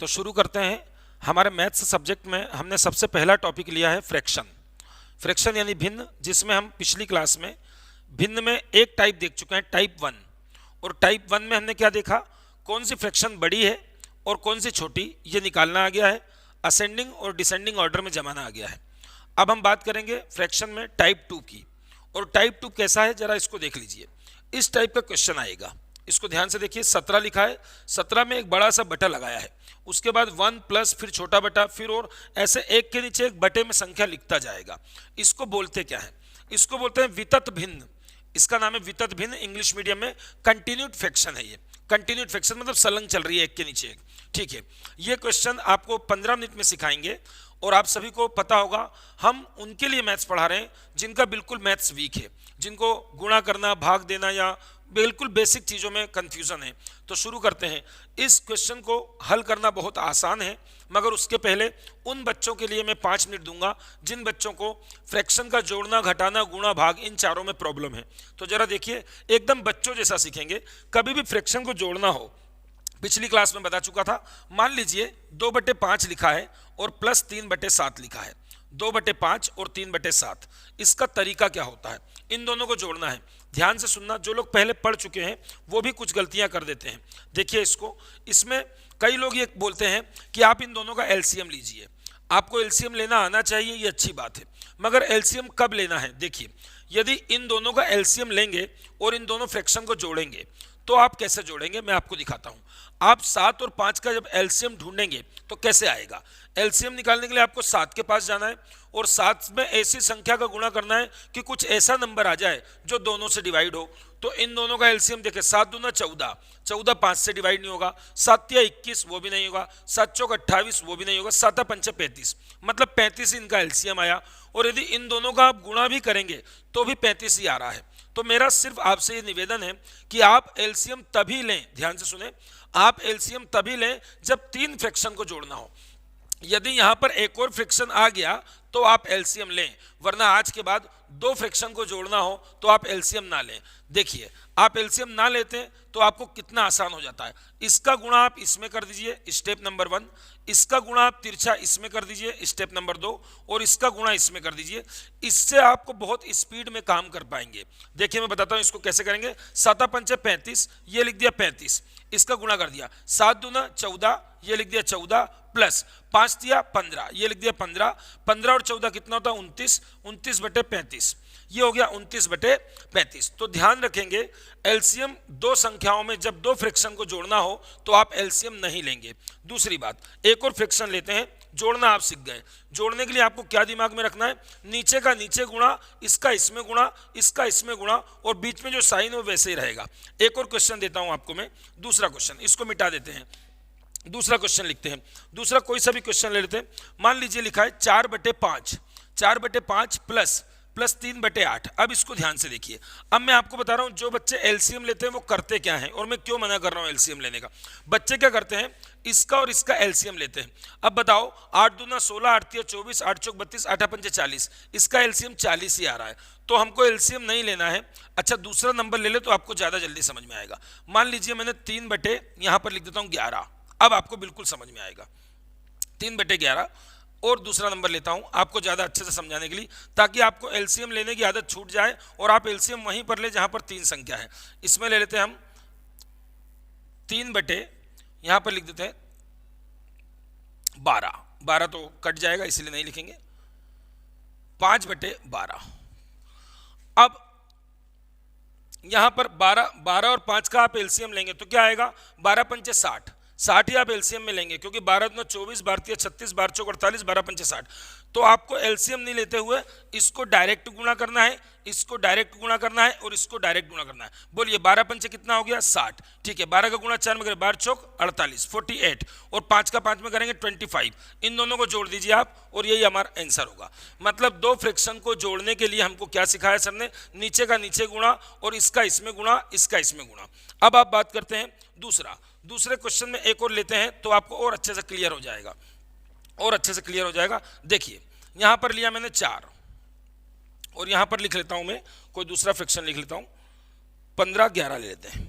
तो शुरू करते हैं। हमारे मैथ्स सब्जेक्ट में हमने सबसे पहला टॉपिक लिया है फ्रैक्शन। फ्रैक्शन यानी भिन्न, जिसमें हम पिछली क्लास में भिन्न में एक टाइप देख चुके हैं, टाइप 1। और टाइप 1 में हमने क्या देखा, कौन सी फ्रैक्शन बड़ी है और कौन सी छोटी, ये निकालना आ गया है। असेंडिंग और डिसेंडिंग ऑर्डर में जमाना आ गया है। अब हम बात करेंगे फ्रैक्शन में टाइप 2 की। और टाइप 2 कैसा है, जरा इसको देख लीजिए। इस टाइप का क्वेश्चन आएगा, इसको ध्यान से देखिए। 17 लिखा है, 17 में एक बड़ा सा बटा लगाया है, उसके बाद 1 प्लस फिर छोटा बटा, फिर और ऐसे एक के नीचे एक बटे में संख्या लिखता जाएगा। इसको बोलते क्या है, इसको बोलते हैं वितत भिन्न। इसका नाम है वितत भिन्न, इंग्लिश मीडियम में कंटिन्यूड फ्रैक्शन है। ये कंटिन्यूड फ्रैक्शन मतलब संलग्न चल रही है एक के नीचे एक। ठीक है, ये क्वेश्चन आपको 15 मिनट में सिखाएंगे। और आप सभी को पता होगा, हम उनके लिए मैथ्स पढ़ा रहे हैं जिनका बिल्कुल मैथ्स वीक है, जिनको गुणा करना, भाग देना या बिल्कुल बेसिक चीज़ों में कंफ्यूजन है। तो शुरू करते हैं। इस क्वेश्चन को हल करना बहुत आसान है, मगर उसके पहले उन बच्चों के लिए मैं 5 मिनट दूंगा जिन बच्चों को फ्रैक्शन का जोड़ना, घटाना, गुणा, भाग इन चारों में प्रॉब्लम है। तो जरा देखिए, एकदम बच्चों जैसा सीखेंगे। कभी भी फ्रैक्शन को जोड़ना हो, पिछली क्लास में बता चुका था। मान लीजिए 2/5 लिखा है और प्लस 3/7 लिखा है। 2/5 और 3/7, इसका तरीका क्या होता है, इन दोनों को जोड़ना है। ध्यान से सुनना, जो लोग पहले पढ़ चुके हैं वो भी कुछ गलतियां कर देते हैं। देखिए इसको, इसमें कई लोग ये बोलते हैं कि आप इन दोनों का एलसीएम लीजिए। आपको एलसीएम लेना आना चाहिए, ये अच्छी बात है, मगर एलसीएम कब लेना है। देखिए, यदि इन दोनों का एलसीएम लेंगे और इन दोनों फ्रैक्शन को जोड़ेंगे तो आप कैसे जोड़ेंगे, मैं आपको दिखाता हूं। आप 7 और 5 का जब एलसीएम ढूंढेंगे तो कैसे आएगा। एलसीएम निकालने के लिए आपको 7 के पास जाना है और 7 में ऐसी संख्या का गुणा करना है कि कुछ ऐसा नंबर आ जाए जो दोनों से डिवाइड हो। तो इन दोनों का एलसीएम देखें, 7 दूना 14, 14 5 से डिवाइड नहीं होगा। 7 या 21, वो भी नहीं होगा। 7 चौक 28, वो भी नहीं होगा। 7 पंचे 35, मतलब 35 इनका एलसीएम आया। और यदि इन दोनों का आप गुणा भी करेंगे तो भी 35 ही आ रहा है। तो मेरा सिर्फ आपसे ये निवेदन है कि आप एलसीएम तभी लें, ध्यान से सुने, आप एलसीएम तभी लें जब 3 फ्रैक्शन को जोड़ना हो। यदि यहां पर एक और फ्रैक्शन आ गया तो आप एलसीएम लें, वरना आज के बाद 2 फ्रैक्शन को जोड़ना हो तो आप एलसीएम ना लें। देखिए, आप एलसीएम ना लेते तो आपको कितना आसान हो जाता है। इसका गुणा आप इसमें कर दीजिए, स्टेप नंबर 1। इसका गुणा आप तिरछा इसमें कर दीजिए, स्टेप नंबर 2। और इसका गुणा इसमें कर दीजिए। इससे आपको बहुत स्पीड में काम कर पाएंगे। देखिए मैं बताता हूं इसको कैसे करेंगे। 7 पंचे 35, ये लिख दिया 35, इसका गुणा कर दिया। 7 दूना 14, ये लिख दिया 14, प्लस 5 दिया 15, ये लिख दिया 15। 15 और 14 कितना होता है 29, 29/35, ये हो गया 29/35। तो ध्यान रखेंगे, एलसीएम 2 संख्याओं में जब 2 फ्रैक्शन को जोड़ना हो तो आप एलसीएम नहीं लेंगे। दूसरी बात, एक और फ्रैक्शन लेते हैं, जोड़ना आप सीख गए। जोड़ने के लिए आपको क्या दिमाग में रखना है, नीचे का नीचे गुणा, इसका इसमें गुणा, इसका इसमें गुणा, और बीच में जो साइन है वो वैसे ही रहेगा। एक और क्वेश्चन देता हूं आपको मैं, दूसरा क्वेश्चन, इसको मिटा देते हैं, दूसरा क्वेश्चन लिखते हैं। दूसरा कोई सा भी क्वेश्चन ले लेते हैं। मान लीजिए लिखा है 4/5, 4/5 प्लस 3/8। अब इसको ध्यान से देखिए। अब मैं आपको बता रहा हूं जो बच्चे एलसीएम लेते हैं वो करते क्या हैं और मैं क्यों मना कर रहा हूं एलसीएम लेने का। बच्चे क्या करते हैं, इसका और इसका एलसीएम लेते हैं। अब बताओ, 8 दूना 16, 8 तिया 24, 8 चौक 32, 8 पंचे 40, इसका एलसीएम 40 ही आ रहा है। तो हमको एलसीएम नहीं लेना है। अच्छा, दूसरा नंबर ले ले तो आपको ज्यादा जल्दी समझ में आएगा। मान लीजिए मैंने 3 बटे यहां पर लिख देता हूं 11, अब आपको बिल्कुल समझ में आएगा। 3/11 और दूसरा नंबर लेता हूं आपको ज्यादा अच्छे से समझाने के लिए, ताकि आपको एलसीएम लेने की आदत छूट जाए और आप एलसीएम वहीं पर ले जहां पर 3 संख्या है। इसमें ले लेते हैं हम 3 बटे, यहां पर लिख देते हैं 12, 12 तो कट जाएगा इसलिए नहीं लिखेंगे, 5/12। अब यहां पर 12 और 5 का आप एलसीएम लेंगे तो क्या आएगा, 12 पंचे 60, 60 ही आप एलसीएम में लेंगे, क्योंकि 12 दूना 24, 12 तिया 36, 12 चौक 48, 12 पंचे 60। तो आपको एलसीएम नहीं लेते हुए इसको डायरेक्ट गुणा करना है, इसको डायरेक्ट गुणा करना है और इसको डायरेक्ट गुणा करना है। बोलिए 12 पंचे कितना हो गया, 60। ठीक है, 12 का गुणा 4 में करें, 12 चौक 48, 48, और 5 का 5 में करेंगे 25। इन दोनों को जोड़ दीजिए आप और यही हमारा आंसर होगा। मतलब 2 फ्रैक्शन को जोड़ने के लिए हमको क्या सिखाया सर ने, नीचे का नीचे गुणा और इसका इसमें गुणा, इसका इसमें गुणा। अब आप बात करते हैं दूसरे क्वेश्चन में एक और लेते हैं तो आपको और अच्छे से क्लियर हो जाएगा, और अच्छे से क्लियर हो जाएगा। देखिए यहां पर लिया मैंने 4 और यहां पर लिख लेता हूं मैं कोई दूसरा फ्रैक्शन लिख लेता हूं, 15/11 ले लेते हैं।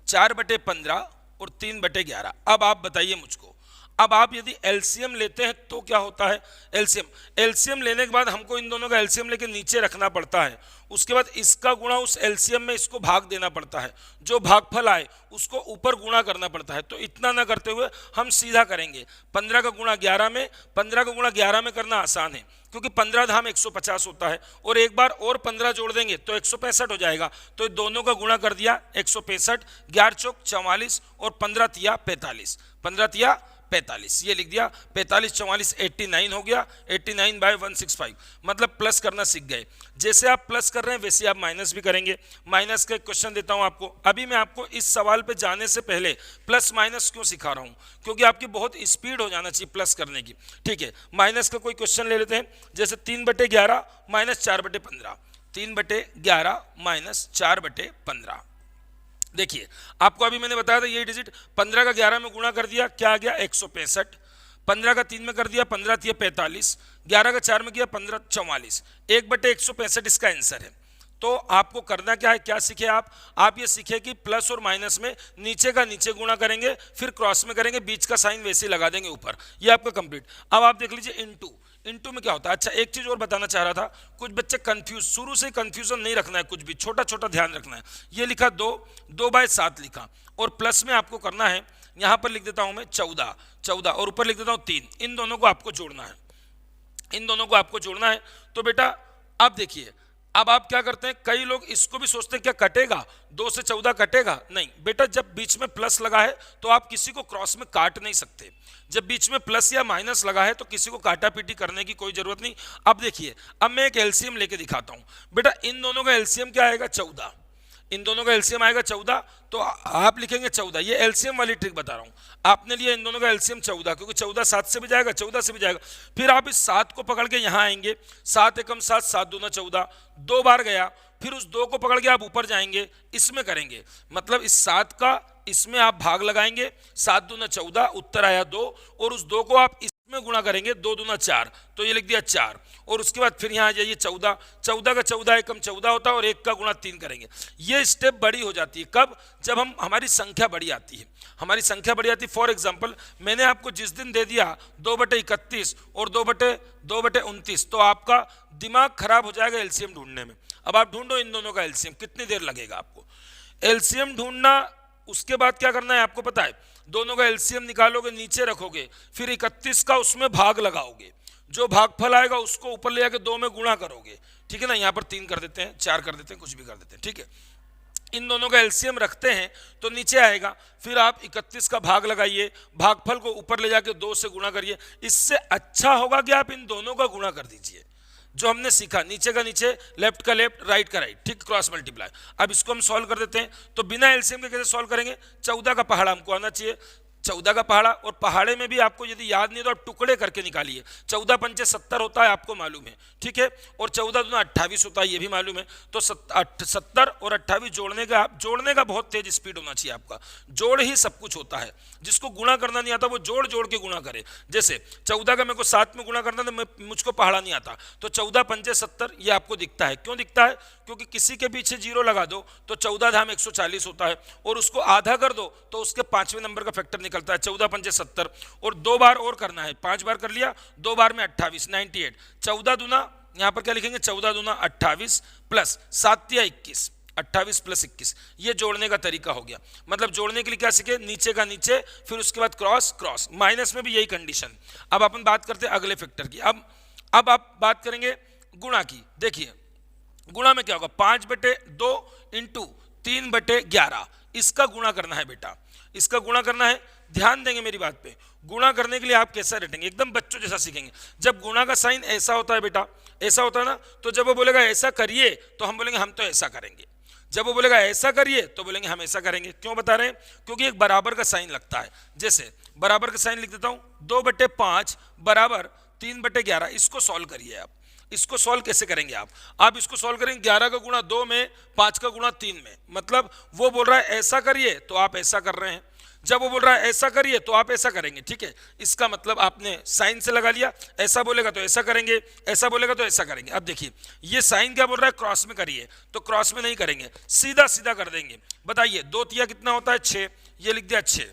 4/15 और 3/11। अब आप बताइए मुझको, अब आप यदि एलसीएम लेते हैं तो क्या होता है, एलसीएम लेने के बाद हमको इन दोनों का एलसीएम लेके नीचे रखना पड़ता है, उसके बाद इसका गुणा उस एलसीएम में इसको भाग देना पड़ता है, जो भागफल आए उसको ऊपर गुणा करना पड़ता है। तो इतना ना करते हुए हम सीधा करेंगे 15 का गुणा 11 में, 15 का गुणा 11 में करना आसान है क्योंकि 15 धाम 150 होता है, और एक बार और 15 जोड़ देंगे तो 165 हो जाएगा। तो दोनों का गुणा कर दिया 165, 11 चौक 44 और 15 तिया 45, 15 तिया 45, ये लिख दिया 45 44 89 हो गया, 89/165, मतलब प्लस करना सीख गए। जैसे आप प्लस कर रहे हैं वैसे आप माइनस भी करेंगे। माइनस का क्वेश्चन देता हूं आपको। अभी मैं आपको इस सवाल पे जाने से पहले प्लस माइनस क्यों सिखा रहा हूं, क्योंकि आपकी बहुत स्पीड हो जाना चाहिए प्लस करने की। ठीक है, माइनस का कोई क्वेश्चन ले लेते हैं, जैसे 3/11 माइनस 4/15, 3/11 माइनस 4/15। देखिए आपको अभी मैंने बताया था ये डिजिट 15 का 11 में गुणा कर दिया, क्या आ गया 165, 15 का 3 में कर दिया 15 तिया 45, 11 का 4 में किया 15 44, 1/165 इसका आंसर है। तो आपको करना क्या है, क्या सीखे आप ये सीखे कि प्लस और माइनस में नीचे का नीचे गुणा करेंगे, फिर क्रॉस में करेंगे, बीच का साइन वैसे ही लगा देंगे ऊपर, ये आपका कंप्लीट। अब आप देख लीजिए इनटू में क्या होता है। अच्छा एक चीज और बताना चाह रहा था, कुछ बच्चे कंफ्यूज, शुरू से कंफ्यूजन नहीं रखना है, कुछ भी छोटा छोटा ध्यान रखना है। ये लिखा 2/7 लिखा, और प्लस में आपको करना है, यहां पर लिख देता हूं मैं 14 और ऊपर लिख देता हूं 3, इन दोनों को आपको जोड़ना है, इन दोनों को आपको जोड़ना है। तो बेटा अब देखिए, अब आप क्या करते हैं, कई लोग इसको भी सोचते हैं क्या कटेगा, 2 से 14 कटेगा, नहीं बेटा, जब बीच में प्लस लगा है तो आप किसी को क्रॉस में काट नहीं सकते। जब बीच में प्लस या माइनस लगा है तो किसी को काटा पीटी करने की कोई जरूरत नहीं। अब देखिए, अब मैं एक एलसीएम लेके दिखाता हूं। बेटा इन दोनों का एलसीएम क्या आएगा 14, इन दोनों का एलसीएम आएगा 14, तो आप लिखेंगे 14। ये एलसीएम वाली ट्रिक बता रहा हूं, आपने लिया इन दोनों का एलसीएम 14, क्योंकि 14 7 से भी जाएगा, 14 से भी जाएगा। फिर आप इस 7 को पकड़ के यहां आएंगे, 7 एकम 7, 7 दूना 14, 2 बार गया, फिर उस 2 को पकड़ के आप ऊपर जाएंगे, इसमें करेंगे, मतलब इस 7 का इसमें आप भाग लगाएंगे, 7 दूना 14, उत्तर आया 2, और उस 2 को आप इसमें गुणा करेंगे, 2 दूना 4, तो ये लिख दिया 4, और उसके बाद फिर यहाँ आ जाइए 14, 14 का 14 एकम 14 होता है, और 1 का गुणा 3 करेंगे। ये स्टेप बड़ी हो जाती है कब, जब हमारी संख्या बड़ी आती है, हमारी संख्या बड़ी आती है। फॉर एग्जाम्पल मैंने आपको जिस दिन दे दिया 2/31 और 2/29, तो आपका दिमाग खराब हो जाएगा एलसीएम ढूंढने में। अब आप ढूंढो इन दोनों का एलसीएम, कितनी देर लगेगा आपको एलसीएम ढूंढना। उसके बाद क्या करना है आपको पता है, दोनों का एलसीएम निकालोगे, नीचे रखोगे, फिर 31 का उसमें भाग लगाओगे, जो भागफल आएगा उसको ऊपर ले जाके 2 में गुणा करोगे। ठीक है ना, यहाँ पर 3 कर देते हैं, 4 कर देते हैं, कुछ भी कर देते हैं। ठीक है, इन दोनों का एलसीएम रखते हैं तो नीचे आएगा, फिर आप 31 का भाग लगाइए, भागफल को ऊपर ले जाके 2 से गुणा करिए। इससे अच्छा होगा कि आप इन दोनों का गुणा कर दीजिए, जो हमने सीखा, नीचे का नीचे, लेफ्ट का लेफ्ट, राइट का राइट, ठीक, क्रॉस मल्टीप्लाई। अब इसको हम सॉल्व कर देते हैं, तो बिना एलसीएम के कैसे सॉल्व करेंगे, 14 का पहाड़ा हमको आना चाहिए, 14 का पहाड़ा, और पहाड़े में भी आपको यदि याद नहीं तो आप टुकड़े करके निकालिए। 14 पंचे 70 होता है, आपको मालूम है, ठीक है, और 14 दूना 28 होता है, ये भी मालूम है। तो 70 और 28 जोड़ने का बहुत तेज स्पीड होना चाहिए आपका, जोड़ ही सब कुछ होता है। जिसको गुणा करना नहीं आता वो जोड़ जोड़ के गुणा करे। जैसे 14 का मेरे को 7 में गुणा करना तो मुझको पहाड़ा नहीं आता, तो 14 पंचे 70 ये आपको दिखता है। क्यों दिखता है, क्योंकि किसी के पीछे 0 लगा दो तो 14 धाम 140 होता है, और उसको आधा कर दो तो उसके 5वें नंबर का फैक्टर निकलता है, 14 पंचे 70, और 2 बार और करना है, 5 बार कर लिया, 2 बार में 28, 98, 14 दूना, यहाँ पर क्या लिखेंगे, 14 दूना 28 प्लस 7 या 21, 28 प्लस 21, ये जोड़ने का तरीका हो गया। मतलब जोड़ने के लिए क्या सीखे, नीचे का नीचे, फिर उसके बाद क्रॉस क्रॉस। माइनस में भी यही कंडीशन। अब अपन बात करते हैं अगले फैक्टर की। अब आप बात करेंगे गुणा की। देखिए गुणा में क्या होगा, 5/2 इंटू 3/11, इसका गुणा करना है बेटा, इसका गुणा करना है। ध्यान देंगे मेरी बात पे, गुणा करने के लिए आप कैसा रटेंगे, एकदम बच्चों जैसा सीखेंगे। जब गुणा का साइन ऐसा होता है बेटा, ऐसा होता है ना, तो जब वो बोलेगा ऐसा करिए तो हम बोलेंगे हम तो ऐसा करेंगे। जब वो बोलेगा ऐसा करिए तो बोलेंगे हम ऐसा करेंगे। क्यों बता रहे हैं, क्योंकि एक बराबर का साइन लगता है। जैसे बराबर का साइन लिख देता हूं, 2/5 बराबर 3/11। इसको सॉल्व करिए आप। इसको सॉल्व कैसे करेंगे आप इसको सॉल्व करेंगे 11 का गुणा 2 में, 5 का गुणा 3 में। मतलब वो बोल रहा है ऐसा करिए तो आप ऐसा कर रहे हैं, जब वो बोल रहा है ऐसा करिए तो आप ऐसा करेंगे। ठीक है, इसका मतलब आपने साइन से लगा लिया, ऐसा बोलेगा तो ऐसा करेंगे, ऐसा बोलेगा तो ऐसा करेंगे। अब देखिए ये साइन क्या बोल रहा है, क्रॉस में करिए, तो क्रॉस में नहीं करेंगे, सीधा सीधा कर देंगे। बताइए 2 तिया कितना होता है, 6, ये लिख दिया 6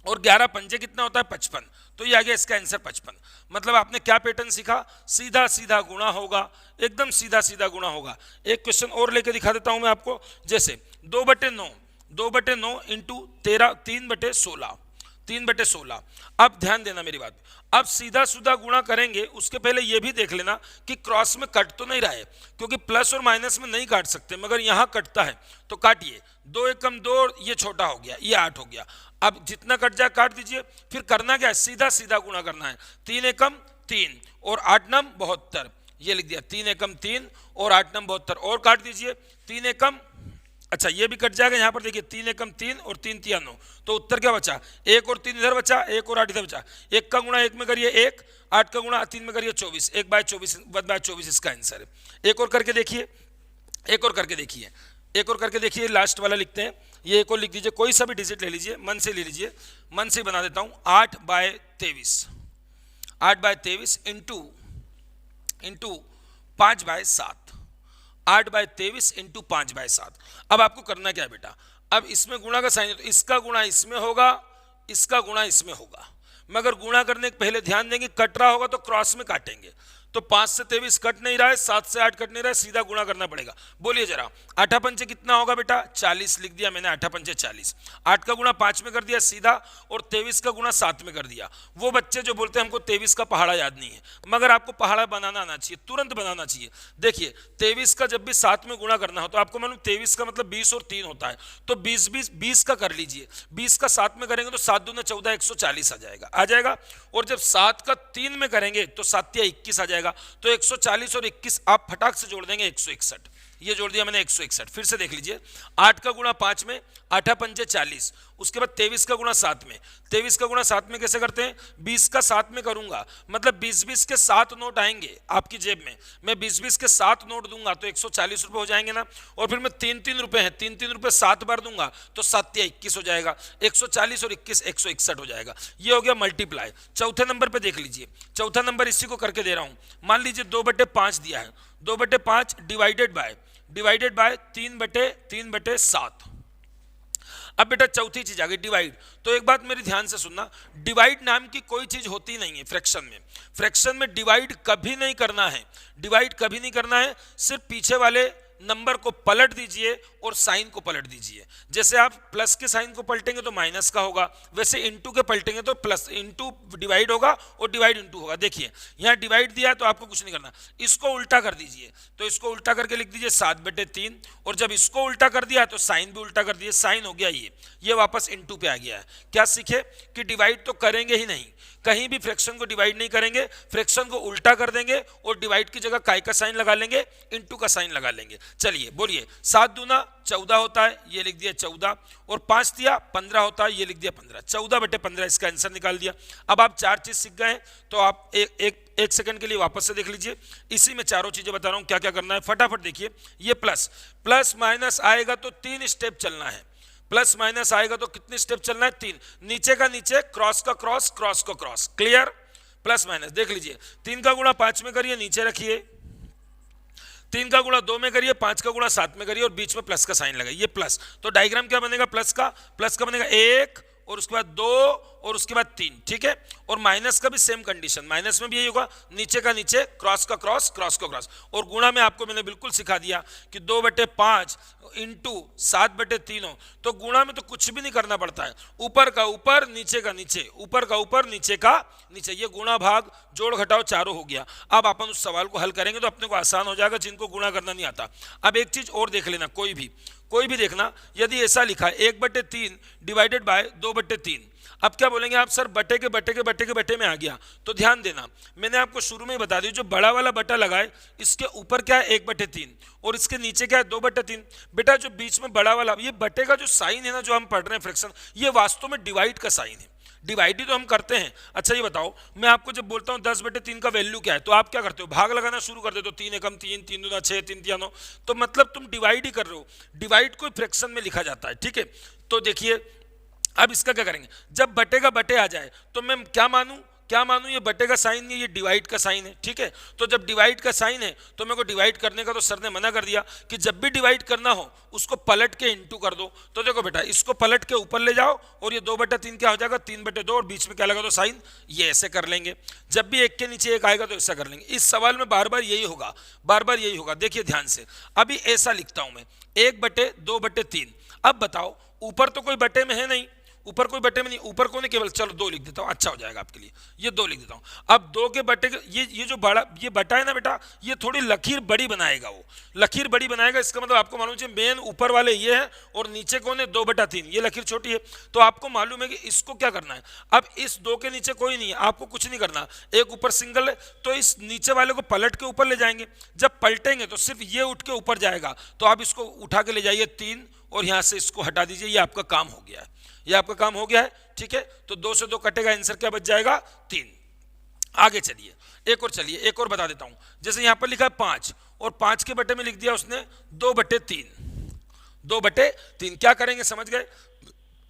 और 11 पंजे कितना होता है 55, तो ये आ गया इसका आंसर 55। मतलब आपने क्या पैटर्न सीखा, सीधा सीधा गुणा होगा, एकदम सीधा सीधा गुणा होगा। एक क्वेश्चन और लेके दिखा देता हूं मैं आपको, जैसे 2/9 इंटू 13 3/16 3/16। अब ध्यान देना मेरी बात, अब सीधा सीधा गुणा करेंगे उसके पहले ये भी देख लेना कि क्रॉस में कट तो नहीं रहा है, क्योंकि प्लस और माइनस में नहीं काट सकते, मगर यहां कटता है तो काटिए। 2 एकम 2, ये छोटा हो गया, ये 8 हो गया। अब जितना कट जाए काट दीजिए, फिर करना क्या है, सीधा सीधा गुणा करना है। 3 एकम 3 और 8 नम 72, ये लिख दिया 3 एकम 3 और 8 नम 72, और काट दीजिए 3 एकम, अच्छा ये भी कट जाएगा। यहां पर देखिए 3 एकम 3 और 3 तिया 9, तो उत्तर क्या बचा, 1 और 3 इधर बचा, 1 और 8 इधर बचा। 1 का गुणा 1 में करिए 1, 8 का गुणा 3 में करिए 24, 1/24 इसका आंसर है। एक और करके देखिए, एक और करके देखिए, एक और करके देखिए, लास्ट वाला लिखते हैं। ये एक और लिख दीजिए, कोई सा भी डिजिट ले लीजिए, मन से ले लीजिए, मन से बना देता हूं। 8/23 इंटू 5/7, 8/23 इंटू 5/7। अब आपको करना क्या है बेटा, अब इसमें गुणा का साइन है तो इसका गुणा इसमें होगा, इसका गुणा इसमें होगा, मगर गुणा करने के पहले ध्यान देंगे कट रहा होगा तो क्रॉस में काटेंगे। तो 5 से 23 कट नहीं रहा है, 7 से 8 कट नहीं रहा है, सीधा गुणा करना पड़ेगा। बोलिए जरा, 8 पंचे कितना होगा बेटा, 40 लिख दिया मैंने, 8 पंचे 40। 8 का गुणा 5 में कर दिया सीधा, और 23 का गुणा 7 में कर दिया। वो बच्चे जो बोलते हैं हमको 23 का पहाड़ा याद नहीं है, मगर आपको पहाड़ा बनाना आना चाहिए, तुरंत बनाना चाहिए। देखिए 23 का जब भी 7 में गुणा करना हो तो आपको मालूम 23 का मतलब 20 और 3 होता है, तो 20 का कर लीजिए। 20 का 7 में करेंगे तो 7 दूना 14, 140 आ जाएगा। और जब 7 का 3 में करेंगे तो 7 या 21 आ जाएगा। तो 140 और 21 आप फटाक से जोड़ देंगे 161, ये जोड़ दिया मैंने 161। फिर से देख लीजिए, 8 का गुणा 5 में, 8 पंचे 40, उसके बाद 23 का गुणा 7 में। 23 का गुणा 7 में कैसे करते हैं, 20 का 7 में करूंगा, मतलब 20 के 7 नोट आएंगे आपकी जेब में, मैं 20 के 7 नोट दूंगा तो 140 रुपए हो जाएंगे ना। और फिर मैं 3 रुपए हैं, 3 रुपए 7 बार दूंगा तो 7 या 21 हो जाएगा। 140 और 21 161 हो जाएगा। ये हो गया मल्टीप्लाई। चौथे नंबर पे देख लीजिए, चौथा नंबर इसी को करके दे रहा हूं। मान लीजिए 2/5 दिया है, 2/5 डिवाइडेड बाय 3/7। अब बेटा चौथी चीज आ गई डिवाइड। तो एक बात मेरी ध्यान से सुनना, डिवाइड नाम की कोई चीज होती नहीं है फ्रैक्शन में। फ्रैक्शन में डिवाइड कभी नहीं करना है, डिवाइड कभी नहीं करना है, सिर्फ पीछे वाले नंबर को पलट दीजिए और साइन को पलट दीजिए। जैसे आप प्लस के साइन को पलटेंगे तो माइनस का होगा, वैसे इंटू के पलटेंगे तो प्लस इंटू डिवाइड होगा और डिवाइड इंटू होगा। देखिए यहाँ डिवाइड दिया है तो आपको कुछ नहीं करना, इसको उल्टा कर दीजिए। तो इसको उल्टा करके लिख दीजिए 7/3, और जब इसको उल्टा कर दिया तो साइन भी उल्टा कर दिए, साइन हो गया ये वापस इंटू पे आ गया है। क्या सीखे कि डिवाइड तो करेंगे ही नहीं, कहीं भी फ्रैक्शन को डिवाइड नहीं करेंगे, फ्रैक्शन को उल्टा कर देंगे और डिवाइड की जगह काय का साइन लगा लेंगे, इंटू का साइन लगा लेंगे। चलिए बोलिए, 7 दूना 14 होता है, ये लिख दिया 14, और 5 दिया 15 होता है, ये लिख दिया 15। 14/15 इसका आंसर निकाल दिया। अब आप 4 चीज सीख गए हैं, तो आप एक सेकंड के लिए वापस से देख लीजिए, इसी में चारों चीजें बता रहा हूं क्या क्या करना है, फटाफट देखिए। ये प्लस माइनस आएगा तो 3 स्टेप चलना है, प्लस माइनस आएगा तो कितने स्टेप चलना है, 3। नीचे का नीचे, क्रॉस का क्रॉस, क्रॉस का क्रॉस, क्लियर। प्लस माइनस देख लीजिए, 3 का गुणा 5 में करिए, नीचे रखिए, 3 का गुणा 2 में करिए, 5 का गुणा 7 में करिए, और बीच में प्लस का साइन लगाइए, प्लस। तो डायग्राम क्या बनेगा, प्लस का बनेगा 1, और उसके बाद 2, और उसके बाद 3, ठीक है। और माइनस का भी सेम कंडीशन, माइनस में भी यही होगा, नीचे का नीचे, क्रॉस का क्रॉस, क्रॉस का क्रॉस। और गुणा में आपको मैंने बिल्कुल सिखा दिया कि 2/5 इंटू 7/3। तो गुणा में तो कुछ भी नहीं करना पड़ता है, ऊपर का ऊपर, नीचे का नीचे, ऊपर का ऊपर, नीचे का नीचे, ये गुणा भाग जोड़ घटाओ चारों हो गया। अब अपन उस सवाल को हल करेंगे तो अपने को आसान हो जाएगा जिनको गुणा करना नहीं आता। अब एक चीज और देख लेना, कोई भी देखना, यदि ऐसा लिखा है 1/3 डिवाइडेड बाय 2/3, अब क्या बोलेंगे आप, सर बटे के में आ गया। तो ध्यान देना, मैंने आपको शुरू में ही बता दिया, जो बड़ा वाला बटा लगाए इसके ऊपर क्या है 1/3 और इसके नीचे क्या है 2/3। बेटा जो बीच में बड़ा वाला, ये बटे का जो साइन है ना, जो हम पढ़ रहे हैं फ्रैक्शन, ये वास्तव में डिवाइड का साइन है, डिवाइड ही तो हम करते हैं। अच्छा ये बताओ, मैं आपको जब बोलता हूँ 10/3 का वैल्यू क्या है, तो आप क्या करते हो, भाग लगाना शुरू कर देते हो, 3 एकम 3, 3 दूना 6, 3 तिया 9, तो मतलब तुम डिवाइड ही कर रहे हो। डिवाइड को फ्रैक्शन में लिखा जाता है, ठीक है। तो देखिए अब इसका क्या करेंगे, जब बटे का बटे आ जाए तो मैं क्या मानूं क्या मानूं, ये बटे का साइन नहीं, ये डिवाइड का साइन है, ठीक है। तो जब डिवाइड का साइन है तो मेरे को डिवाइड करने का तो सर ने मना कर दिया कि जब भी डिवाइड करना हो उसको पलट के इंटू कर दो। तो देखो बेटा, इसको पलट के ऊपर ले जाओ और ये 2/3 क्या हो जाएगा, 3/2, और बीच में क्या लगा दो साइन, ये ऐसे कर लेंगे। जब भी एक के नीचे एक आएगा तो ऐसा कर लेंगे। इस सवाल में बार बार यही होगा, बार बार यही होगा। देखिए ध्यान से, अभी ऐसा लिखता हूं मैं 1/2/3। अब बताओ, ऊपर तो कोई बटे में है नहीं, ऊपर कोई बटे में नहीं, ऊपर कौन है, केवल, चलो 2 लिख देता हूं, अच्छा हो जाएगा आपके लिए, ये 2 लिख देता हूं। अब 2 के बटे ये जो बड़ा ये बटा है ना बेटा, ये थोड़ी लकीर बड़ी बनाएगा, वो लकीर बड़ी बनाएगा। इसका मतलब आपको मालूम चाहिए मेन ऊपर वाले ये है और नीचे कौन है, 2/3, ये लकीर छोटी है। तो आपको मालूम है कि इसको क्या करना है, अब इस 2 के नीचे कोई नहीं है, आपको कुछ नहीं करना, एक ऊपर सिंगल है तो इस नीचे वाले को पलट के ऊपर ले जाएंगे। जब पलटेंगे तो सिर्फ ये उठ के ऊपर जाएगा, तो आप इसको उठा के ले जाइए 3 और यहां से इसको हटा दीजिए, ये आपका काम हो गया है, ये आपका काम हो गया है, ठीक है। तो 2 से 2 कटेगा, आंसर क्या बच जाएगा, 3। आगे चलिए, एक और चलिए, एक और बता देता हूं। जैसे यहां पर लिखा है 5 और 5 के बटे में लिख दिया उसने 2/3, 2/3। क्या करेंगे, समझ गए,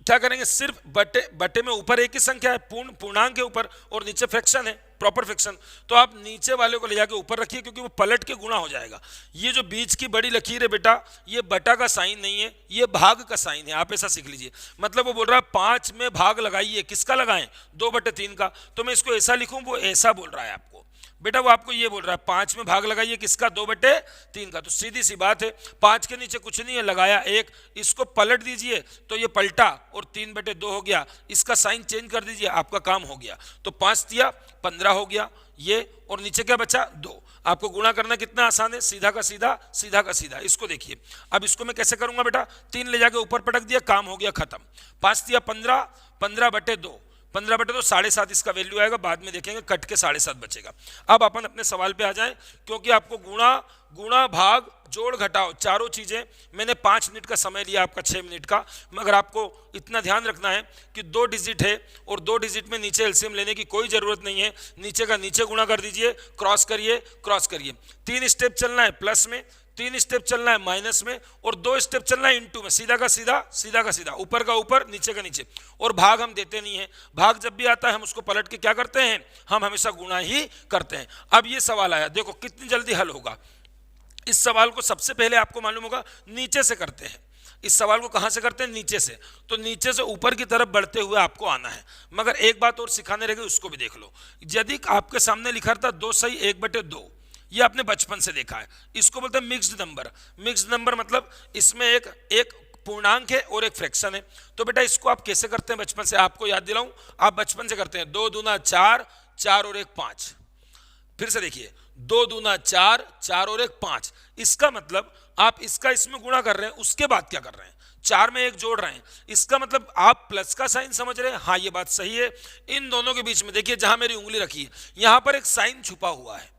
क्या करेंगे, सिर्फ बटे में ऊपर एक ही संख्या है, पूर्णांक के ऊपर, और नीचे फ्रैक्शन है, प्रॉपर फ्रैक्शन। तो आप नीचे वाले को ले जाके ऊपर रखिए, क्योंकि वो पलट के गुणा हो जाएगा। ये जो बीच की बड़ी लकीर है बेटा, ये बटा का साइन नहीं है, ये भाग का साइन है, आप ऐसा सीख लीजिए। मतलब वो बोल रहा है 5 में भाग लगाइए, किसका लगाएं, 2/3 का। तो मैं इसको ऐसा लिखूं, वो ऐसा बोल रहा है आपको बेटा, वो आपको ये बोल रहा है 5 में भाग लगाइए, किसका, 2/3 का। तो सीधी सी बात है, 5 के नीचे कुछ नहीं है, लगाया 1, इसको पलट दीजिए तो ये पलटा और 3/2 हो गया, इसका साइन चेंज कर दीजिए, आपका काम हो गया। तो 5 दिया 15 हो गया ये, और नीचे क्या बचा, 2। आपको गुणा करना कितना आसान है, सीधा का सीधा, सीधा का सीधा। इसको देखिए, अब इसको मैं कैसे करूंगा बेटा, 3 ले जाके ऊपर पटक दिया, काम हो गया खत्म। 5 दिया 15, 15/2, 15/2 7.5 इसका वैल्यू आएगा, बाद में देखेंगे, कट के 7.5 बचेगा। अब अपन अपने सवाल पे आ जाएं, क्योंकि आपको गुणा भाग जोड़ घटाओ चारों चीजें, मैंने 5 मिनट का समय लिया आपका 6 मिनट का, मगर आपको इतना ध्यान रखना है कि 2 डिजिट है और 2 डिजिट में नीचे एलसीएम लेने की कोई जरूरत नहीं है। नीचे का नीचे गुणा कर दीजिए, क्रॉस करिए, क्रॉस करिए। 3 स्टेप चलना है प्लस में, 3 स्टेप चलना है माइनस में, और 2 स्टेप चलना है इनटू में, सीधा का सीधा, सीधा का सीधा, ऊपर का ऊपर, नीचे का नीचे। और भाग हम देते नहीं है, भाग जब भी आता है हम उसको पलट के क्या करते हैं, हम हमेशा गुणा ही करते हैं। अब ये सवाल आया, देखो कितनी जल्दी हल होगा। इस सवाल को सबसे पहले आपको मालूम होगा नीचे से करते हैं। इस सवाल को कहां से करते हैं, नीचे से। तो नीचे से ऊपर की तरफ बढ़ते हुए आपको आना है। मगर एक बात और सिखाने रहेगी, उसको भी देख लो। यदि आपके सामने लिखा था 2 सही 1/2, ये आपने बचपन से देखा है, इसको बोलते हैं मिक्स्ड नंबर। मिक्स्ड नंबर मतलब इसमें एक पूर्णांक है और एक फ्रैक्शन है। तो बेटा इसको आप कैसे करते हैं बचपन से, आपको याद दिलाऊं, आप बचपन से करते हैं 2 दूना 4, 4 और 1 5। फिर से देखिए, 2 दूना 4, 4 और 1 5। इसका मतलब आप इसका इसमें गुणा कर रहे हैं, उसके बाद क्या कर रहे हैं, 4 में 1 जोड़ रहे हैं। इसका मतलब आप प्लस का साइन समझ रहे हैं, हाँ ये बात सही है। इन दोनों के बीच में देखिए, जहां मेरी उंगली रखी है, यहां पर एक साइन छुपा हुआ है,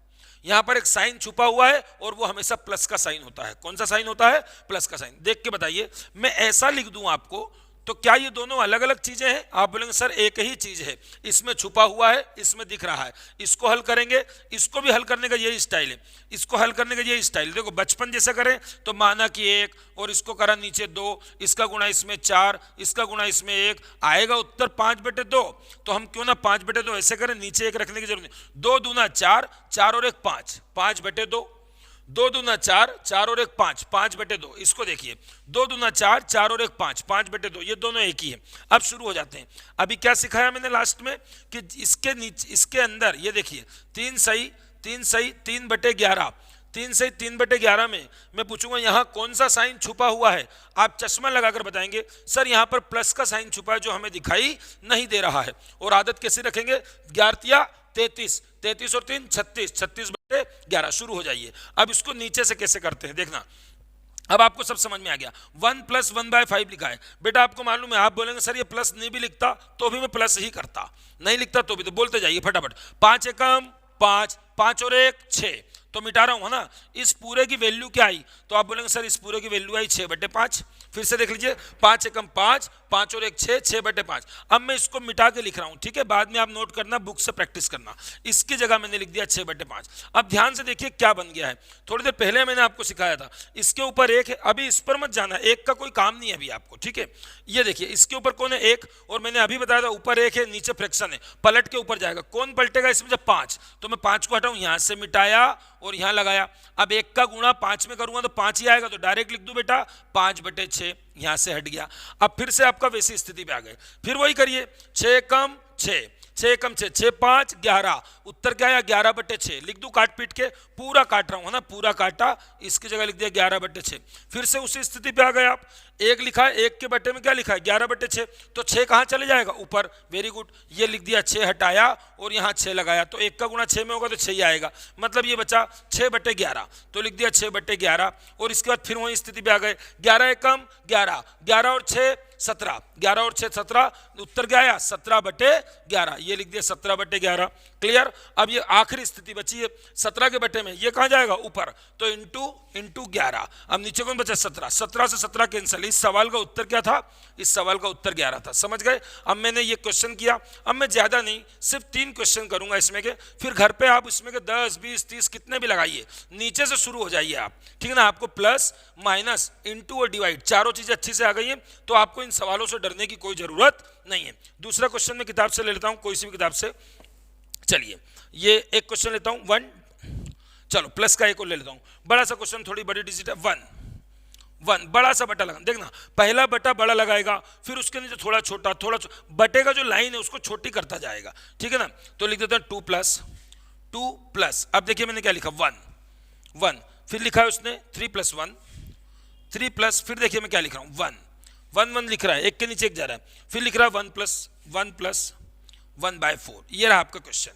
यहां पर एक साइन छुपा हुआ है, और वो हमेशा प्लस का साइन होता है। कौन सा साइन होता है, प्लस का साइन। देख के बताइए, मैं ऐसा लिख दूं आपको, तो क्या ये दोनों अलग अलग चीजें हैं, आप बोलेंगे सर एक ही चीज है, इसमें छुपा हुआ है, इसमें दिख रहा है। इसको हल करेंगे, इसको भी हल करने का यही स्टाइल है, इसको हल करने का यही स्टाइल। देखो बचपन जैसे करें तो माना कि 1, और इसको करा नीचे 2, इसका गुणा इसमें 4, इसका गुणा इसमें 1, आएगा उत्तर 5/2। तो हम क्यों ना 5/2 ऐसे करें, नीचे 1 रखने की जरूरत नहीं। 2 दूना 4, 4 और 1 5, 5/2। 2 दूना 4, 4 और 1 5, 5/2। इसको देखिए, 2 दूना 4, 4 और 1 5, 5/2, ये दोनों एक ही है। अब शुरू हो जाते हैं। अभी क्या सिखाया मैंने लास्ट में कि इसके नीचे, इसके अंदर ये देखिए, 3 सही 3/11, 3 सही 3/11 में मैं पूछूंगा यहाँ कौन सा साइन छुपा हुआ है। आप चश्मा लगाकर बताएंगे सर यहाँ पर प्लस का साइन छुपा है, जो हमें दिखाई नहीं दे रहा है। और आदत कैसे रखेंगे, 11 33, 33 और 3 36, 36/11। शुरू हो जाइए। अब इसको नीचे से कैसे करते हैं देखना, अब आपको सब समझ में आ गया। 1 + 1/5 लिखा है बेटा, आपको मालूम है, आप बोलेंगे सर ये प्लस नहीं भी लिखता तो भी मैं प्लस ही करता, नहीं लिखता तो भी, तो बोलते जाइए फटाफट। 5 एकम 5, 5 और 1 6, तो मिटा रहा हूँ, है ना। इस पूरे की वैल्यू क्या आई, तो आप बोलेंगे सर इस पूरे की वैल्यू आई 6/5। फिर से देख लीजिए, 5 एकम 5, 5 और 1 6, 6/5। अब मैं इसको मिटा के लिख रहा हूँ, ठीक है, बाद में आप नोट करना, बुक से प्रैक्टिस करना। इसकी जगह मैंने लिख दिया 6/5। अब ध्यान से देखिए क्या बन गया है, थोड़ी देर पहले मैंने आपको सिखाया था, इसके ऊपर 1 है, अभी इस पर मत जाना, 1 का कोई काम नहीं है अभी आपको, ठीक है। ये देखिए इसके ऊपर कौन है, 1, और मैंने अभी बताया था ऊपर 1 है, नीचे फ्रैक्शन है, पलट के ऊपर जाएगा। कौन पलटेगा इसमें, जब 5, तो मैं 5 को हटाऊं, यहां से मिटाया और यहां लगाया। अब 1 का गुणा 5 में करूंगा तो 5 ही आएगा, तो डायरेक्ट लिख दूं बेटा 5/6, यहां से हट गया। अब फिर से आपका वैसी स्थिति पे आ गए, फिर वही करिए, 6 कम 6, 6 कम 6, 6 5 11, उत्तर क्या आया 11/6। लिख दूं काट पीट के, पूरा काट रहा हूं, है ना, पूरा काटा, इसकी जगह लिख दिया 11/6। फिर से उसी स्थिति पे आ गए आप, 1 लिखा है, 1 के बटे में क्या लिखा है 11/6, तो 6 कहां चले जाएगा ऊपर, वेरी गुड, ये लिख दिया 6 हटाया और यहां 6 लगाया, तो 1 का गुणा 6 में होगा तो 6 ही आएगा, मतलब ये बचा 6/11, तो लिख दिया 6/11। और इसके बाद फिर वही स्थिति पे आ गए, 11 एकम 11, 11 और 6 17, 11 और 6 17, उत्तर क्या आया 17/11, ये लिख दिया 17/11। क्लियर। अब ये आखिरी स्थिति बची है 17 के बटे में, ये कहां जाएगा ऊपर, तो इंटू 11। अब नीचे कौन बचा 17, 17 से 17 कैंसिल। इस सवाल का उत्तर क्या था, इस सवाल का उत्तर 11 था, समझ गए। अब मैंने ये क्वेश्चन किया, अब मैं ज्यादा नहीं, सिर्फ 3 क्वेश्चन करूंगा इसमें के, फिर घर पे आप इसमें के 10 20 30 कितने भी लगाइए, नीचे से शुरू हो जाइए आप, ठीक है ना। आपको प्लस माइनस इंटू और डिवाइड चारों चीजें अच्छी से आ गई हैं, तो आपको इन सवालों से डरने की कोई जरूरत नहीं है। दूसरा क्वेश्चन मैं किताब से ले लेता हूं, कोई सी भी किताब से। चलिए ये एक क्वेश्चन लेता हूं 1, चलो प्लस का एक और ले लेता हूं, बड़ा सा क्वेश्चन, थोड़ी बड़ी डिजिट है, 1 बड़ा सा बटा लगा, देखना पहला बटा बड़ा लगाएगा, फिर उसके नीचे थोड़ा छोटा, बटे का जो लाइन है उसको छोटी करता जाएगा, ठीक है ना। तो लिख देता हूं 2 प्लस, अब देखिए मैंने क्या लिखा 1, फिर लिखा है उसने 3 + 1, 3 प्लस, फिर देखिए मैं क्या लिख रहा हूं 1 लिख रहा है, एक के नीचे एक जा रहा है, फिर लिख रहा है 1 + 1/4। ये रहा आपका क्वेश्चन,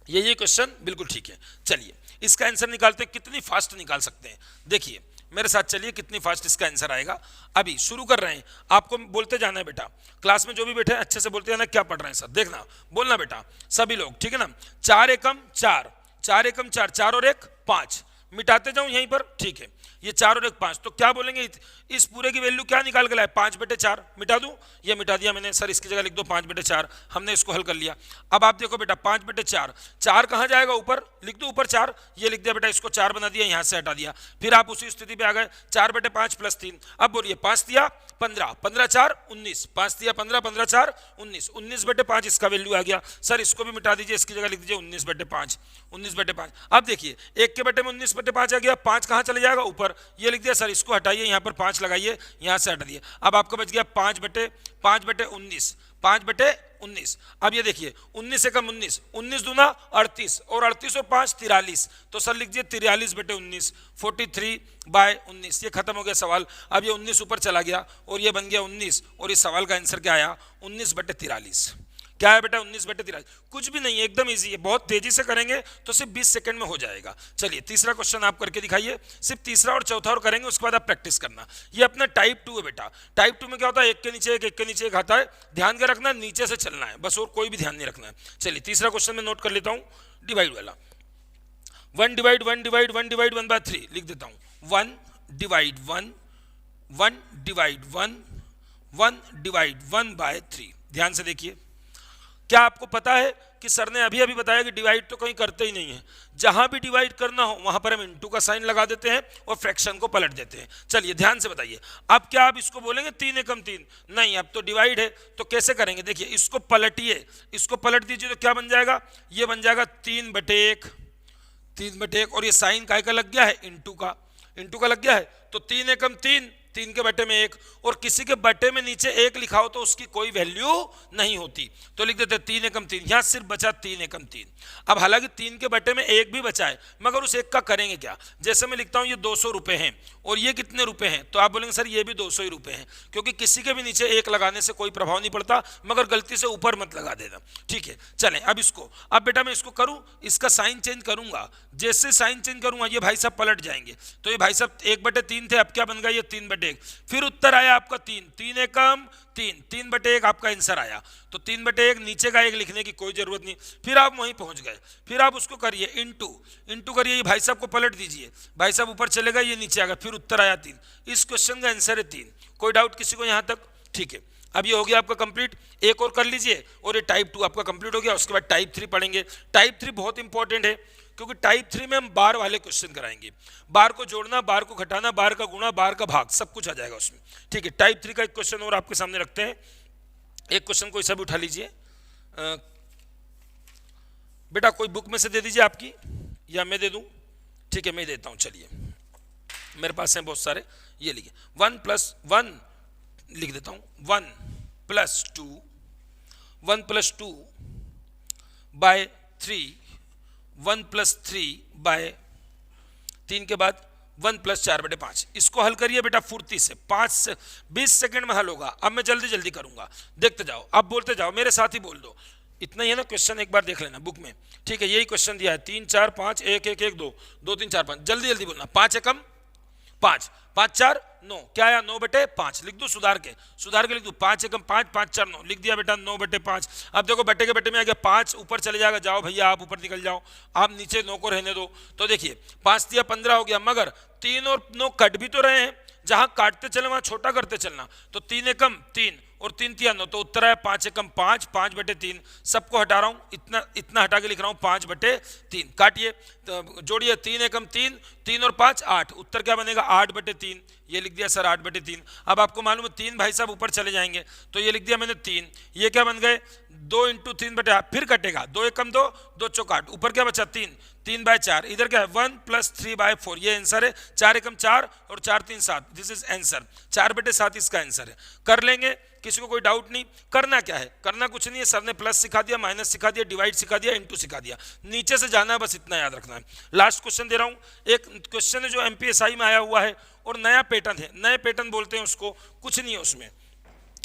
ये क्वेश्चन बिल्कुल ठीक है। चलिए इसका आंसर निकालते हैं, कितनी फास्ट निकाल सकते हैं, देखिए मेरे साथ चलिए कितनी फास्ट इसका आंसर आएगा। अभी शुरू कर रहे हैं, आपको बोलते जाना है बेटा, क्लास में जो भी बैठे हैं अच्छे से बोलते जाना क्या पढ़ रहे हैं सर, देखना बोलना बेटा सभी लोग, ठीक है ना। 4 एकम 4, 4 एकम 4, 4 और 1 5, मिटाते जाऊं यहीं पर, ठीक है, ये 4 और 1 5, तो क्या बोलेंगे, इस पूरे की वैल्यू क्या निकाल के लाए 5/4, मिटा दूं, ये मिटा दिया मैंने, सर इसकी जगह लिख दो 5/4, हमने इसको हल कर लिया। अब आप देखो बेटा 5/4, 4 कहां जाएगा ऊपर, लिख दो ऊपर 4, ये लिख दिया बेटा, इसको 4 बना दिया, यहां से हटा दिया। फिर आप उसी स्थिति पे आ गए, 4/5 + 3, अब बोलिए 5 दिया 15, 15 4 19, 5 दिया 15, 15 4 19, 19/5 इसका वैल्यू आ गया। सर इसको भी मिटा दीजिए, इसकी जगह लिख दीजिए 19/5, 19/5। अब देखिए 1 के बटे में 19/5 आ गया, 5 कहां चले जाएगा ऊपर, ये लिख दिया, सर इसको हटाइए, यहां पर 5 लगाइए, यहां से हटा दिए। अब आपका बच गया 5/19, 5/19। अब ये देखिए 19 एकम 19, 19 दूना 38, और 38 और 5 43, तो सर लिख दिए 43/19, 43/19। ये खत्म हो गया सवाल। अब ये 19 ऊपर चला गया और ये बन गया 19, और इस सवाल का आंसर क्या आया 19/43। क्या है बेटा 19/43, कुछ भी नहीं है, एकदम इजी है, बहुत तेजी से करेंगे तो सिर्फ 20 सेकंड में हो जाएगा। चलिए तीसरा क्वेश्चन आप करके दिखाइए, सिर्फ तीसरा और चौथा और करेंगे, उसके बाद आप प्रैक्टिस करना। ये अपना टाइप 2 है बेटा, टाइप 2 में क्या होता है, एक के नीचे एक के नीचे एक आता है, ध्यान के रखना नीचे से चलना है बस, और कोई भी ध्यान नहीं रखना है। चलिए तीसरा क्वेश्चन में नोट कर लेता हूं, डिवाइड वाला, 1/1/1/1/3 लिख देता हूं, 1/1, 1/1, 1/1/3। ध्यान से देखिए, क्या आपको पता है कि सर ने अभी बताया कि डिवाइड तो कहीं करते ही नहीं है, जहां भी डिवाइड करना हो वहां पर हम इनटू का साइन लगा देते हैं और फ्रैक्शन को पलट देते हैं। चलिए ध्यान से बताइए, अब क्या आप इसको बोलेंगे 3 एकम 3, नहीं, अब तो डिवाइड है, तो कैसे करेंगे, देखिए इसको पलटिए, इसको पलट दीजिए, तो क्या बन जाएगा, ये बन जाएगा 3/1, 3/1, और ये साइन काय का लग गया है, इंटू का लग गया है, तो 3 एकम 3, 3 के बटे में 1, और किसी के बटे में नीचे 1 लिखा हो तो उसकी कोई वैल्यू नहीं होती, तो लिख देते 3 एकम 3, यहां सिर्फ बचा 3 एकम 3। अब हालांकि 3 के बटे में 1 भी बचा है, मगर उस 1 का करेंगे क्या, जैसे मैं लिखता हूं ये 200 रुपए हैं और ये कितने रुपए हैं, तो आप बोलेंगे सर ये भी 200 ही रुपए हैं, क्योंकि किसी के भी नीचे 1 लगाने से कोई प्रभाव नहीं पड़ता, मगर गलती से ऊपर मत लगा देना, ठीक है। चलें अब इसको, अब बेटा मैं इसको करूं, इसका साइन चेंज करूंगा, जैसे साइन चेंज करूंगा ये भाई साहब पलट जाएंगे, तो ये भाई साहब 1/3 थे, अब क्या बन गया ये 3/1, फिर उत्तर आया आपका 3, 3 एकम 3, 3/1 आपका आंसर आया। तो 3/1 नीचे का 1 लिखने की कोई जरूरत नहीं, फिर आप वहीं पहुंच गए। फिर आप उसको करिए इंटू करिए, ये भाई साहब को पलट दीजिए, भाई साहब ऊपर चलेगा, ये नीचे आएगा, फिर उत्तर आया 3। इस क्वेश्चन का आंसर है 3। कोई डाउट किसी को यहाँ तक? ठीक है, अब ये हो गया आपका कंप्लीट। एक और कर लीजिए और ये टाइप 2 आपका कंप्लीट हो गया। उसके बाद टाइप 3 पढ़ेंगे। टाइप 3 बहुत इंपॉर्टेंट है, क्योंकि टाइप 3 में हम बार वाले क्वेश्चन कराएंगे। बार को जोड़ना, बार को घटाना, बार का गुणा, बार का भाग, सब कुछ आ जाएगा उसमें। ठीक है, टाइप 3 का एक क्वेश्चन और आपके सामने रखते हैं। एक क्वेश्चन कोई सा भी उठा लीजिए। बेटा कोई बुक में से दे दीजिए आपकी, या मैं दे दूं? ठीक है, मैं देता हूं, चलिए मेरे पास हैं बहुत सारे। ये लिखिए 1+1 लिख देता हूं, 1+2 by 3, 1+3/3 के बाद 1+4/5। इसको हल करिए बेटा फुर्ती से, 5 से 20 सेकंड में हल होगा। अब मैं जल्दी जल्दी करूंगा, देखते जाओ, आप बोलते जाओ, मेरे साथ ही बोल दो। इतना ही है ना क्वेश्चन, एक बार देख लेना बुक में। ठीक है, यही क्वेश्चन दिया है, 3 4 5 1 1 1 2 2 3 4 5। जल्दी जल्दी बोलना। 5 एकम 5, 5 4 9, क्या आया? 9/5 लिख दो, सुधार के लिख दो। 5 एकम 5, 5 4 9 लिख दिया बेटा, 9/5। अब देखो बटे के बटे में आ गया 5, ऊपर चले जाएगा। जाओ भैया आप ऊपर निकल जाओ, आप नीचे 9 को रहने दो। तो देखिए 5 दिया 15 हो गया, मगर 3 और 9 कट भी तो रहे हैं, जहां काटते चले वहां छोटा करते चलना। तो 3 एकम 3 और 3 3 9, तो उत्तर आया 5 एकम 5, 5/3। सबको हटा रहा हूं, इतना हटा के लिख रहा हूं 5/3। काटिए, तो जोड़िए, 3 एकम 3, 3 और 5 8, उत्तर क्या बनेगा? 8/3। ये लिख दिया सर 8/3। अब आपको मालूम है 3 भाई साहब ऊपर चले जाएंगे, तो ये लिख दिया मैंने 3। ये क्या बन गए? 2 × 3/8, फिर कटेगा, 2 एकम 2, 2 चौक 8, ऊपर क्या बचा? 3, 3/4। इधर क्या है? 1+3/4। ये आंसर है। 4 एकम 4 और 4 3 7, दिस इज आंसर। 4/7 इसका आंसर है। कर लेंगे, किसी को कोई डाउट नहीं? करना क्या है? करना कुछ नहीं है, सर ने प्लस सिखा दिया, माइनस सिखा दिया, डिवाइड सिखा दिया, इंटू सिखा दिया, नीचे से जाना है, बस इतना याद रखना है। लास्ट क्वेश्चन दे रहा हूं, एक क्वेश्चन है जो MPSI में आया हुआ है और नया पैटर्न है, नए पैटर्न बोलते हैं उसको, कुछ नहीं है उसमें।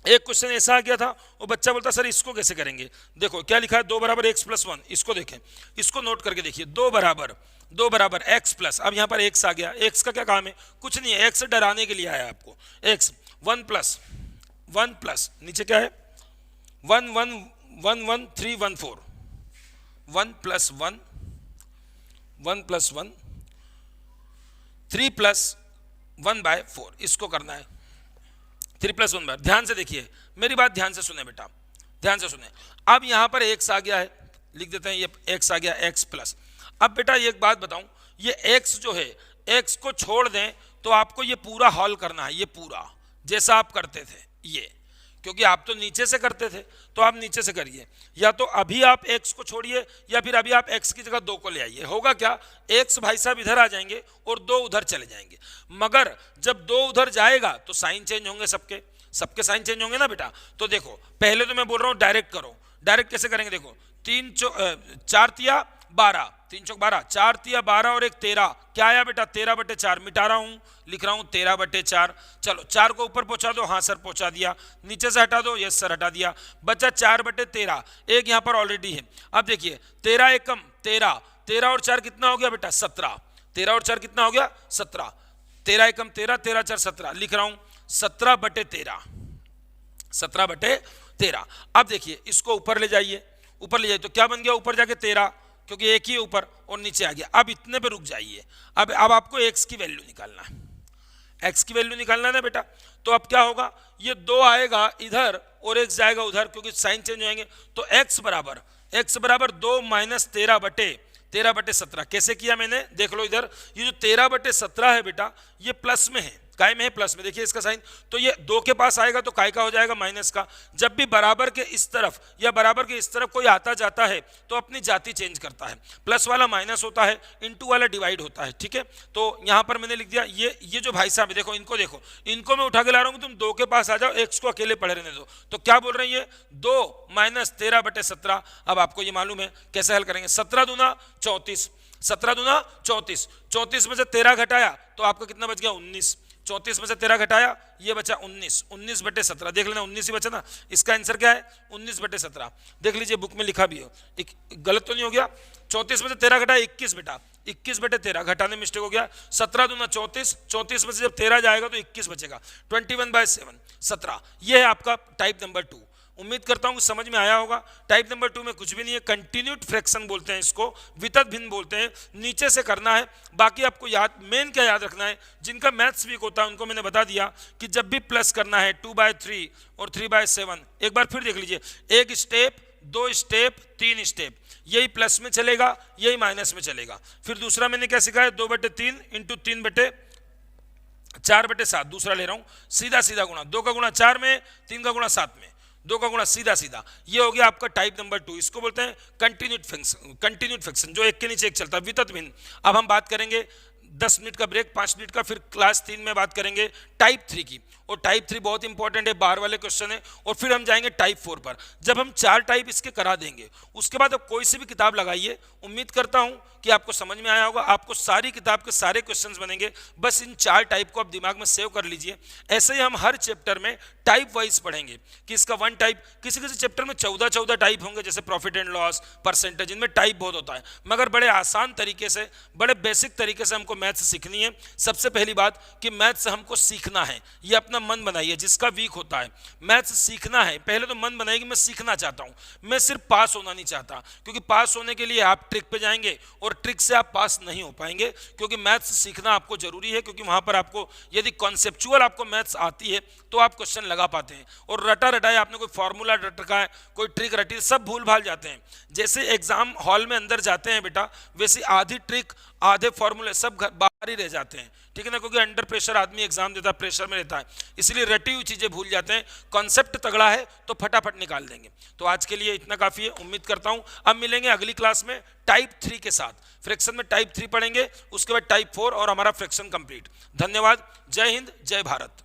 एक क्वेश्चन ऐसा आ गया था, वो बच्चा बोलता सर इसको कैसे करेंगे? देखो क्या लिखा है, 2 = x+1। इसको देखें, इसको नोट करके देखिए, 2 = x+। अब यहाँ पर x आ गया, x का क्या काम है? कुछ नहीं है, x डराने के लिए आया आपको। x 1+1+, नीचे क्या है? 1 1 1 1 3 1 4, 1+1 1+1 3+1/4, इसको करना है। 3+1/4, ध्यान से देखिए, मेरी बात ध्यान से सुने बेटा, ध्यान से सुने। अब यहां पर x आ गया है, लिख देते हैं, ये x आ गया, x+। अब बेटा एक बात बताऊं, ये x जो है, x को छोड़ दें तो आपको ये पूरा हॉल करना है, ये पूरा जैसा आप करते थे ये, क्योंकि आप तो नीचे से करते थे, तो आप नीचे से करिए। या तो अभी आप x को छोड़िए, या फिर अभी आप x की जगह 2 को ले आइए। होगा क्या? x भाई साहब इधर आ जाएंगे और 2 उधर चले जाएंगे। मगर जब 2 उधर जाएगा तो साइन चेंज होंगे, सबके साइन चेंज होंगे ना बेटा। तो देखो पहले तो मैं बोल रहा हूँ डायरेक्ट करो। डायरेक्ट कैसे करेंगे? देखो 4 तिया 12, 3 चौक 12, 4 तिया 12 और 1 13, क्या आया बेटा? 13/4। मिटा रहा हूं, लिख रहा हूं 13/4। चलो 4 को ऊपर पहुंचा दो, हाँ सर पहुंचा दिया। नीचे से हटा दो, यस सर हटा दिया। बच्चा 4/13, एक यहां पर ऑलरेडी है। अब देखिए 13 एकम 13, 13 और 4 कितना हो गया बेटा? 17। 13 और 4 कितना हो गया? 17। 13 एकम 13, 13 4 17, लिख रहा हूं 17/13, 17/13। अब देखिए इसको ऊपर ले जाइए, ऊपर ले जाइए तो क्या बन गया? ऊपर जाके 13, क्योंकि एक ही ऊपर और नीचे आ गया। अब इतने पे रुक जाइए। अब आपको x की वैल्यू निकालना है, x की वैल्यू निकालना है ना बेटा। तो अब क्या होगा? ये 2 आएगा इधर और x जाएगा उधर, क्योंकि साइन चेंज होंगे। तो x बराबर 2 - 13/17। कैसे किया मैंने? देख लो इधर, ये जो 13/17 है बेटा, ये प्लस में है, काय में है? प्लस में। देखिए इसका साइन, तो ये 2 के पास आएगा तो काय का हो जाएगा? माइनस का। जब भी बराबर के इस तरफ या बराबर के इस तरफ कोई आता जाता है तो अपनी जाति चेंज करता है। प्लस वाला माइनस होता है, इनटू वाला डिवाइड होता है। ठीक है, तो यहां पर मैंने लिख दिया ये जो भाई साहब देखो, इनको मैं उठा के ला रहा हूं, तुम 2 के पास आ जाओ, x को अकेले पड़े रहने दो। तो क्या बोल रहे हैं ये? 2 - 13/17। अब आपको ये मालूम है कैसे हल करेंगे। 17 दूना 34, 17 दूना 34, 34 में से 13 घटाया तो आपका कितना बच गया? 19। 34 में से 13 घटाया, ये बचा 19, 19/17। देख लेना 19 ही बचा ना। इसका आंसर क्या है? 19/17। देख लीजिए बुक में लिखा भी हो, एक गलत तो नहीं हो गया। 34 में से 13 घटा 21 बेटा, 21 बटे 13 घटाने में मिस्टेक हो गया, 17 दूना 34, 34 में से जब 13 जाएगा तो 21 बचेगा, 21/7 17। ये है आपका टाइप नंबर 2। उम्मीद करता हूं समझ में आया होगा। टाइप नंबर 2 में कुछ भी नहीं है, कंटिन्यूड फ्रैक्शन बोलते हैं इसको, वितत भिन्न बोलते हैं, नीचे से करना है। बाकी आपको याद, मेन क्या याद रखना है, जिनका मैथ्स वीक होता है उनको मैंने बता दिया कि जब भी प्लस करना है 2/3 और 3/7, एक बार फिर देख लीजिए, एक स्टेप, 2 स्टेप, 3 स्टेप, यही प्लस में चलेगा, यही माइनस में चलेगा। फिर दूसरा मैंने क्या सिखाया, 2/3 इंटू 3/4/7, दूसरा ले रहा हूं, सीधा सीधा गुणा, 2 का गुणा 4 में, 3 का गुणा 7 में, 2 का गुणा सीधा सीधा। ये हो गया आपका टाइप नंबर 2, इसको बोलते हैं कंटिन्यूड फ्रैक्शन, जो एक के नीचे एक चलता है, वितत भिन्न। अब हम बात करेंगे 10 मिनट का ब्रेक, 5 मिनट का, फिर क्लास 3 में बात करेंगे टाइप 3 की। और टाइप 3 बहुत इंपॉर्टेंट है, बाहर वाले क्वेश्चन है। और फिर हम जाएंगे टाइप 4 पर। जब हम 4 टाइप इसके करा देंगे, उसके बाद आप कोई सी भी किताब लगाइए, उम्मीद करता हूं कि आपको समझ में आया होगा। आपको सारी किताब के सारे क्वेश्चंस बनेंगे, बस इन 4 टाइप को आप दिमाग में सेव कर लीजिए। ऐसे ही हम हर चैप्टर में टाइप वाइज पढ़ेंगे कि इसका 1 टाइप, किसी किसी चैप्टर में 14 टाइप होंगे, जैसे प्रॉफिट एंड लॉस, परसेंटेज, इनमें टाइप बहुत होता है। मगर बड़े आसान तरीके से, बड़े बेसिक तरीके से हमको मैथ्स सीखनी है। सबसे पहली बात कि मैथ्स हमको सीखना है, ये अपना मन बनाइए। जिसका वीक होता है, मैथ्स सीखना है, पहले तो मन बनाइए कि मैं सीखना चाहता हूं, मैं सिर्फ पास होना नहीं चाहता। क्योंकि पास होने के लिए आप ट्रिक पे जाएंगे और ट्रिक से आप पास नहीं हो पाएंगे। क्योंकि मैथ्स सीखना आपको जरूरी है, क्योंकि वहां पर आपको यदि कॉन्सेप्चुअल आपको मैथ्स आती है तो आप क्वेश्चन लगा पाते हैं। और रटा रटाए आपने कोई फॉर्मूला रटा है, कोई ट्रिक रटी, सब भूल भाल जाते हैं। जैसे एग्जाम हॉल में अंदर जाते हैं बेटा, वैसे आधी ट्रिक, आधे फॉर्मूले सब बाहर ही रह जाते हैं, ठीक है ना। क्योंकि अंडर प्रेशर आदमी एग्जाम देता है, प्रेशर में रहता है, इसलिए रटी हुई चीजें भूल जाते हैं। कॉन्सेप्ट तगड़ा है तो फटाफट निकाल देंगे। तो आज के लिए इतना काफी है, उम्मीद करता हूं। अब मिलेंगे अगली क्लास में टाइप 3 के साथ। फ्रैक्शन में टाइप 3 पढ़ेंगे, उसके बाद टाइप 4 और हमारा फ्रैक्शन कंप्लीट। धन्यवाद। जय हिंद, जय भारत।